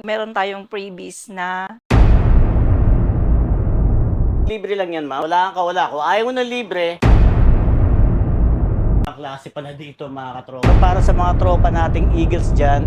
Meron tayong freebies na Libre lang yan, ma'am. Wala kang kawala. Kung ayaw mo ng libre, ang klase pa na dito, mga katropa. Para sa mga tropa nating Eagles dyan.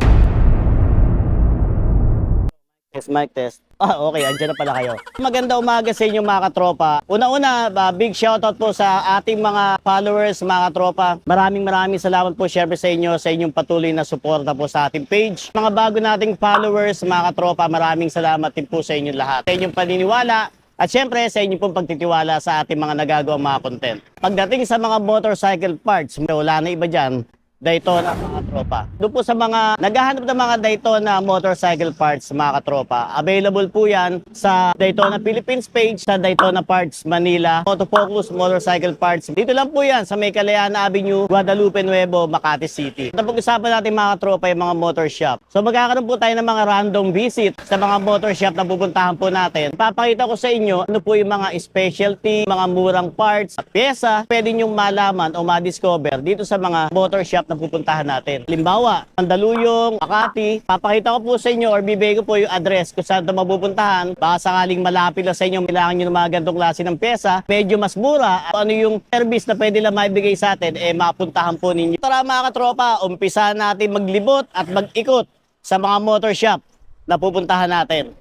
Yes, mic test. Okay. Andyan na pala kayo. Maganda umaga sa inyo, mga katropa. Una-una, big shoutout po sa ating mga followers, mga katropa. Maraming salamat po, syempre sa inyo, sa inyong patuloy na suporta po sa ating page. Mga bago nating followers, mga katropa, maraming salamat din po sa inyo lahat. Sa inyong paniniwala, at syempre, sa inyo pong pagtitiwala sa ating mga nagagawang mga content. Pagdating sa mga motorcycle parts, wala na iba dyan, Daytona, mga tropa. Doon po sa mga naghahanap ng mga Daytona motorcycle parts, mga katropa, available po yan sa Daytona Philippines page, sa Daytona Parts Manila, Autofocus Motorcycle Parts. Dito lang po yan sa May Kalayaan Avenue, Guadalupe Nuevo, Makati City. Napag-usapan natin, mga katropa, yung mga motor shop. So magkakaroon po tayo ng mga random visit sa mga motor shop na pupuntahan po natin. Papakita ko sa inyo ano po yung mga specialty, mga murang parts, pyesa, pwede nyong malaman o ma-discover dito sa mga motor shop na pupuntahan natin. Halimbawa, Mandaluyong, Makati, papakita ko po sa inyo or bibigay ko po yung address kung saan ito mapupuntahan. Baka sakaling malapit na sa inyo, kailangan nyo ng mga ganitong klase ng pyesa, medyo mas mura, ano yung service na pwede lang maibigay sa atin, mapuntahan po ninyo. Tara, mga katropa, umpisa natin maglibot at mag-ikot sa mga motor shop na pupuntahan natin.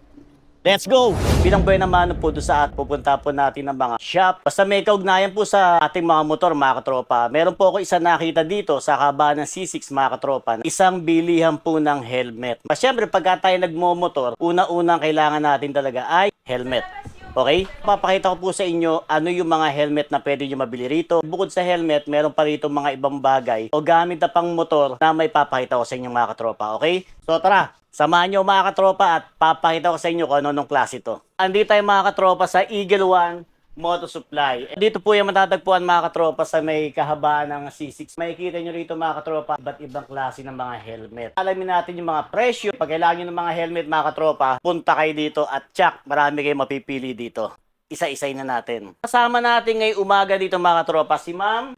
Let's go! Bilang buhay naman po doon sa at pupunta po natin ng mga shop. Basta may kaugnayan po sa ating mga motor, mga katropa. Meron po ako isa nakita dito sa kabaan ng C6, mga katropa. Isang bilihan po ng helmet. Siyempre, pagka tayo nagmomotor, una-unang kailangan natin talaga ay helmet. Okay? Papakita ko po sa inyo ano yung mga helmet na pwede nyo mabili rito. Bukod sa helmet, meron pa rito mga ibang bagay o gamit na pang motor na may papakita ko sa inyo, mga katropa. Okay? So tara! Samahan nyo, mga katropa, at papakita ko sa inyo kung anong klase to. Andito tayo, mga katropa, sa Eagle One Moto Supply. Dito po yung matatagpuan, mga katropa, sa may kahabaan ng C6. Makikita nyo rito, mga katropa, iba't ibang klase ng mga helmet. Alamin natin yung mga presyo. Pag kailangan nyo ng mga helmet, mga katropa, punta kayo dito at tsak, marami kayong mapipili dito. Isa-isay na natin. Kasama natin ngayong umaga dito, mga katropa, si Ma'am.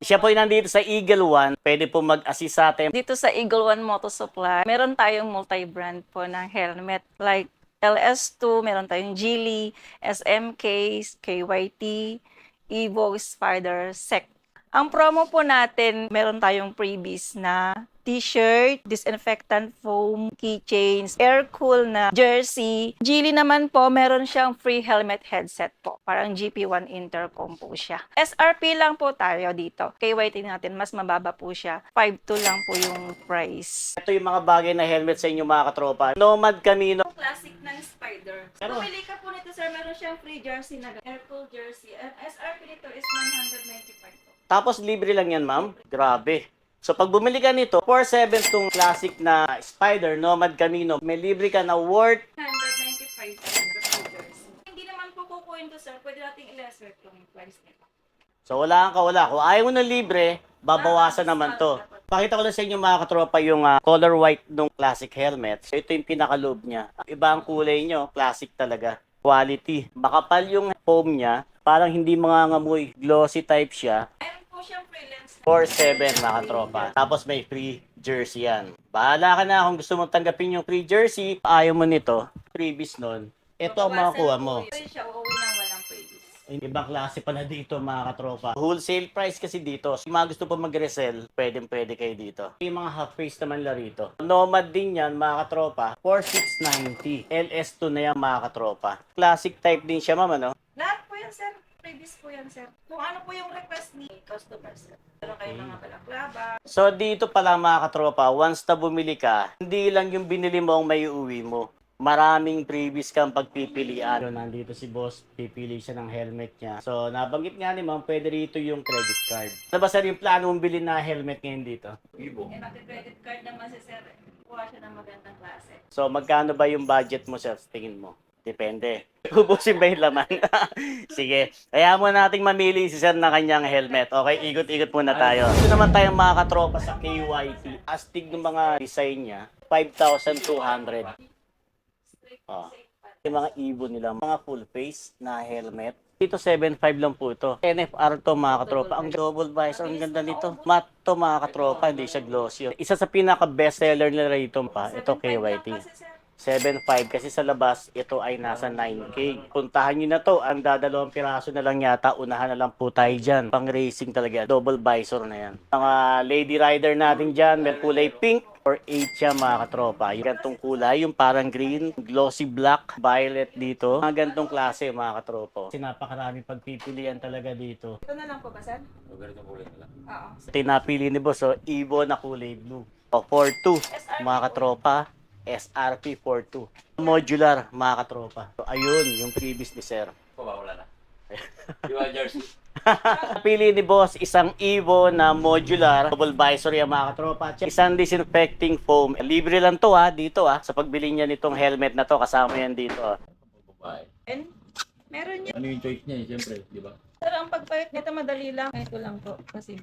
Siya po yung nandito sa Eagle One. Pwede po mag-assist sa atin. dito sa Eagle One Moto Supply, meron tayong multi-brand po ng helmet like LS2, meron tayong Geely, SMK, KYT, Evo, Spider, SEC. Ang promo po natin, meron tayong freebies na t-shirt, disinfectant foam, keychains, air cool na jersey. Geely naman po, meron siyang free helmet headset po. Parang GP1 intercom po siya. SRP lang po tayo dito. KYT natin, mas mababa po siya. 5.2 lang po yung price. Ito yung mga bagay na helmet sa inyo, mga katropa. Nomad Camino. Classic ng Spider. Pero- Pumili ka po nito, sir. Meron siyang free jersey na air cool jersey. Ang SRP nito is 195 po. Tapos libre lang yan, ma'am. Grabe. So pag bumili ka nito, 4.7 tong classic na Spider Nomad Camino, may libre ka na worth 195 po yung free jersey. Hindi naman po kukuhin to, sir. Pwede nating i-lesser yung price nito. So wala kang kawala. Kung ayaw mo ng libre, babawasan naman to. Pakita ko lang sa inyo, mga katropa, yung color white ng classic helmet. So ito yung pinaka-loob niya. Iba ang kulay nyo, classic talaga. Quality. Makapal yung foam niya, parang hindi mangangamoy. Glossy type siya. Meron po siyang free lens. 4.7, mga katropa. Tapos may free jersey yan. Bahala ka na kung gusto mong tanggapin yung free jersey. Ayaw mo nito, freebies nun. Ito ang makukuha mo. Ito siya, uuwi ng walang freebies. Ibang klase pa na dito, mga katropa. Wholesale price kasi dito. Yung mga gusto pa mag-resell, pwede kayo dito. Yung mga half face naman la rito. Nomad din yan, mga katropa. 4,690. LS2 na yan, mga katropa. Classic type din siya, ma'am, ano? Lahat po yan, sir. Freebies po yan, sir. Kung ano po yung request ni customer, sir. Meron kayo mga balaklava. So dito pala, mga katropa, once na bumili ka, hindi lang yung binili mo ang may uwi mo. Maraming previous kang pagpipilian. So, nandito si boss, pipili siya ng helmet niya. So, nabanggit nga ni ma'am, pwede rito yung credit card. Ano ba sir yung plano mong bilhin na helmet ngayon dito? Pati-credit card naman si sir. Kuha siya ng magandang klase. So, magkano ba yung budget mo sir, tingin mo? Depende. Ubusin ba yung laman? Sige. Kaya mo nating mamili si sir na kanyang helmet. Okay, ikot-ikot muna tayo. Ito naman tayong mga katropa sa KYT. Astig ng mga design niya, 5,200. Oh. Yung mga Evo nila, mga full face na helmet. Dito 7.5 lang po ito. NFR to, mga katropa. Ang double visor, ang ganda nito. Matte to, mga katropa, hindi siya glossy. Isa sa pinaka best seller nila rito pa, ito KYT. 7.5 kasi sa labas ito ay nasa 9K. Puntahan nyo na to, ang dadalawang piraso na lang yata, unahan na lang po tayo dyan. Pang racing talaga, double visor na yan. Mga lady rider natin dyan, may kulay pink or 8 siya mga katropa. Yung gantong kulay, yung parang green, glossy black, violet dito. Mga gantong klase mga katropa. Kasi napakarami pagpipilian talaga dito. Ito na lang po ba, sir? Oo. Tinapili ni boss, Evo na kulay blue. 4.2 mga katropa. SRP 42. Modular, mga katropa. So, ayun, yung previous ni sir. Wala na. Di ba, jersey? Pili ni boss isang Evo na modular, double visor yung mga katropa. At isang disinfecting foam. Libre lang to dito sa pagbili niya nitong helmet na to, kasama yan dito. Babae. And meron niya. Ano yung choice niya, siyempre, di ba? Sir, ang pagpayot nito madali lang. Ito lang po. Kasi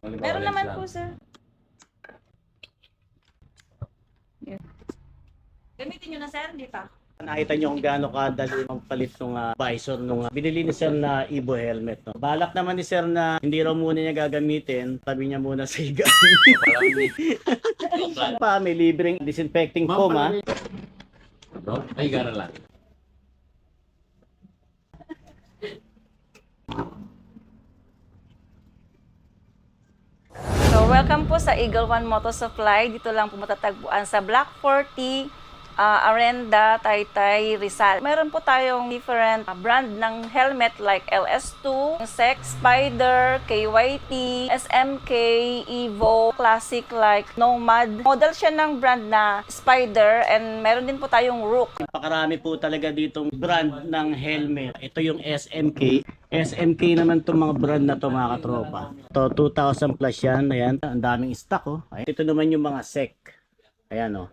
meron naman po, sir. Yeah. Gamitin nyo na, sir, di pa? Nakita niyo kung gaano kadali ang palit ng visor nung binili ni sir na Evo helmet. No? Balak naman ni sir na hindi raw muna niya gagamitin, tabi niya muna sa higa. Pa, may libreng disinfecting foam No? Ay, gara lang. So, welcome po sa Eagle One Moto Supply. Dito lang po matatagpuan sa Block 40, Arenda, Taytay, Rizal. Meron po tayong different brand ng helmet like LS2, Sex, Spider, KYT, SMK, Evo, Classic like Nomad. Model siya ng brand na Spider and meron din po tayong Rook. Napakarami po talaga ditong brand ng helmet. Ito yung SMK. SMK naman itong mga brand na to mga katropa. Ito 2,000 plus yan. Ayan, ang daming stock Ayan. Ito naman yung mga SEC. Ayan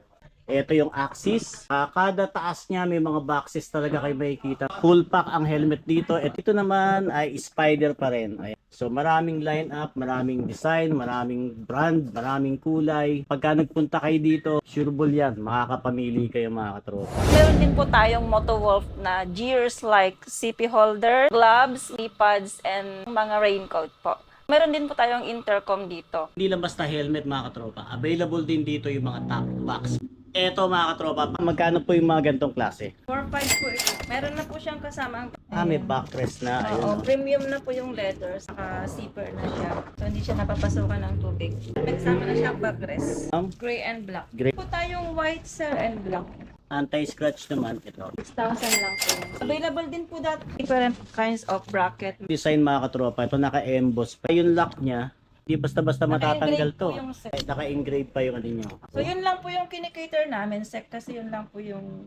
Ito yung Axis. Kada taas niya may mga boxes talaga kayo makikita. Full pack ang helmet dito. At ito naman ay Spider pa rin. Ayan. So maraming lineup, maraming design, maraming brand, maraming kulay. Pagka nagpunta kayo dito, sureball yan. Makakapamili kayo mga katropa. Meron din po tayong Motowolf na gears like CP holder, gloves, knee pads, and mga raincoat po. Meron din po tayong intercom dito. Hindi lang basta helmet mga katropa. Available din dito yung mga top box. Eto mga katropa, magkano po yung mga gantong klase? 4-5 po ito. Meron na po siyang kasamang May backrest na. Oo, Ayun. premium na po yung leather, saka zipper na siya. So, hindi siya napapasukan ng tubig. May kasama na siyang backrest. Gray and black. Gray. Po tayong white, sir, and black. Anti-scratch naman ito. 6,000 lang po yun. Available din po different kinds of bracket. Design mga katropa, ito naka-emboss pa. Yung lock niya, hindi basta-basta matatanggal Naka-engrave to. po yung sec. Naka-engrave pa yung ano nyo. So, yun lang po yung kinikater namin, sec, kasi yun lang po yung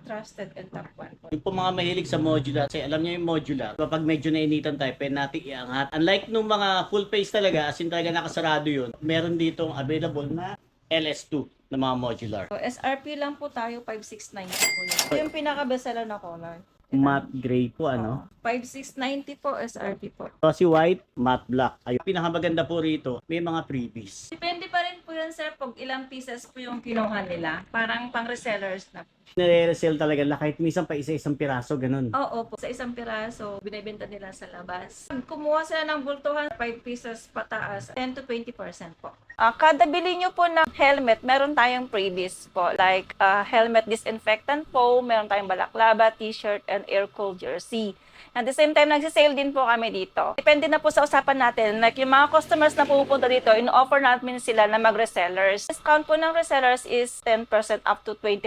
trusted and top one po. Yung po mga mahilig sa modular, kasi alam niyo yung modular, kapag medyo nainitan tayo, pwede natin iangat. Unlike nung mga full face talaga, as in talaga nakasarado yun, meron ditong available na LS2 na mga modular. So, SRP lang po tayo, 5,690 po yun. Ito yung pinaka-bestseller na color. Matte gray po, ano? 5,690 po, SRP po. Glossy white, matte black. Ayun. Pinakamaganda po rito, may mga freebies. Depende pa rin po yan, sir, pag ilang pieces po yung kinuha nila. Parang pang resellers na. Nire-resell talaga, kahit minsan pa isa-isang piraso, ganun. Oo po, sa isang piraso, binibenta nila sa labas. Pag kumuha sila ng bultuhan, 5 pieces pataas, 10 to 20% po. Kada bili nyo po ng helmet, meron tayong freebies po. Like helmet disinfectant foam, meron tayong balaklava, t-shirt, and air-cooled jersey. At the same time, nagsisale din po kami dito. Depende na po sa usapan natin. Like yung mga customers na pupunta dito, in-offer namin sila na mag-resellers. Discount po ng resellers is 10% up to 20%.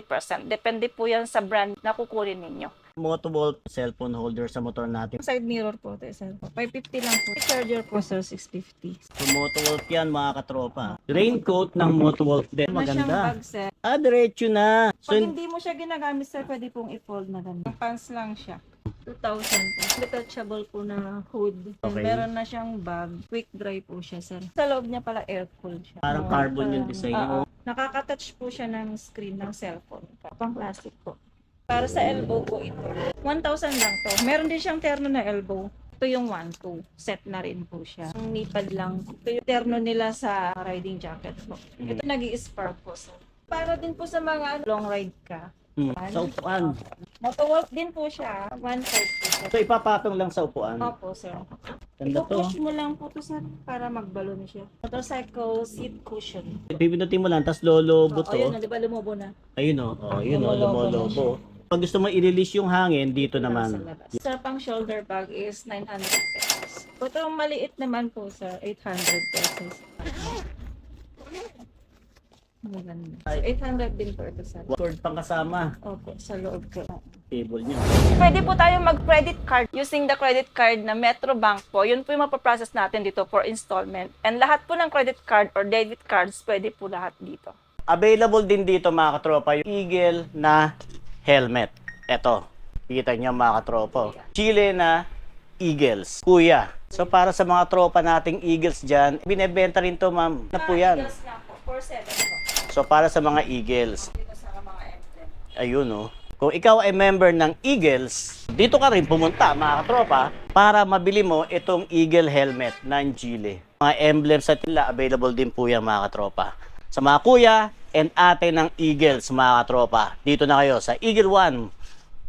Depende po yan sa brand na kukunin ninyo. Motowolf cellphone holder sa motor natin. Side mirror po, sir. 550 lang po. Charger po, sir, 650. So, Motowolf yan mga katropa. Raincoat ng Motowolf din. Ano siyang Maganda. bag, sir? Diretso na. So, Pag hindi mo siya ginagamit, sir, pwede pong i-fold na ganun. Pants lang siya. 2,000 po. Detachable po na hood. Okay. Meron na siyang bag. Quick dry po siya, sir. Sa loob niya pala air-cooled siya. Parang carbon yung design. Nakaka-touch po siya ng screen ng cellphone. Pang plastic po. Para sa elbow po ito. 1,000 lang to. Meron din siyang terno na elbow. Ito yung 1-2. Set na rin po siya. Yung nipad lang. Ito yung terno nila sa riding jacket po. Ito nag-i-spark po, sir. Para din po sa mga long ride ka. Sa upuan. Motowolf din po siya. 1.5 po, sir. So, ipapatong lang sa upuan. Opo, sir. Ganda to. I-push mo lang po to sir para magbalon siya. Motorcycle seat cushion. Pipindutin mo lang, tapos lolobo Oh, ayun to. na, di ba lumubo na? Ayun o, yun o, Lumolobo na lumolobo. Pag gusto mo i-release yung hangin, dito Sa naman. labas. Sir, pang shoulder bag is 900 pesos. Ito maliit naman po sir, 800 pesos. Maganda. So, 800 din po ito sir. Cord pang kasama. Opo, sa loob ko. Table niya. Pwede po tayo mag-credit card using the credit card na Metrobank po. Yun po yung mapaprocess natin dito for installment. And lahat po ng credit card or debit cards, pwede po lahat dito. Available din dito mga katropa yung Eagle na helmet. Eto, kita niyo mga katropa. Chile na Eagles. Kuya. So para sa mga tropa nating Eagles dyan, binebenta rin to ma'am. Na po yan. Yes na po, 4-7 po. So para sa mga Eagles. Dito sa mga emblem. Ayun oh. Kung ikaw ay member ng Eagles, dito ka rin pumunta mga katropa para mabili mo itong Eagle helmet ng Chile. Mga emblems sa tila, available din po yan mga katropa. Sa mga kuya and ate ng Eagles mga katropa, dito na kayo sa Eagle One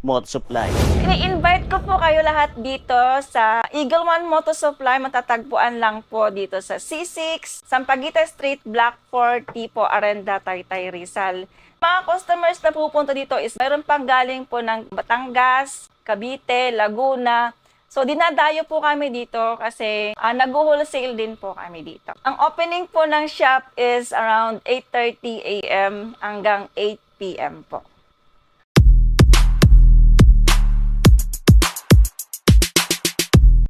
Motor Supply. Ini-invite ko po kayo lahat dito sa Eagle One Motor Supply. Matatagpuan lang po dito sa C6, Sampaguita Street, Block 4, Tipo, Arenda, Taytay, Rizal. Mga customers na pupunta dito is mayroon pang galing po ng Batangas, Cavite, Laguna. So dinadayo po kami dito kasi nag-wholesale din po kami dito. Ang opening po ng shop is around 8:30 a.m. hanggang 8 p.m. po.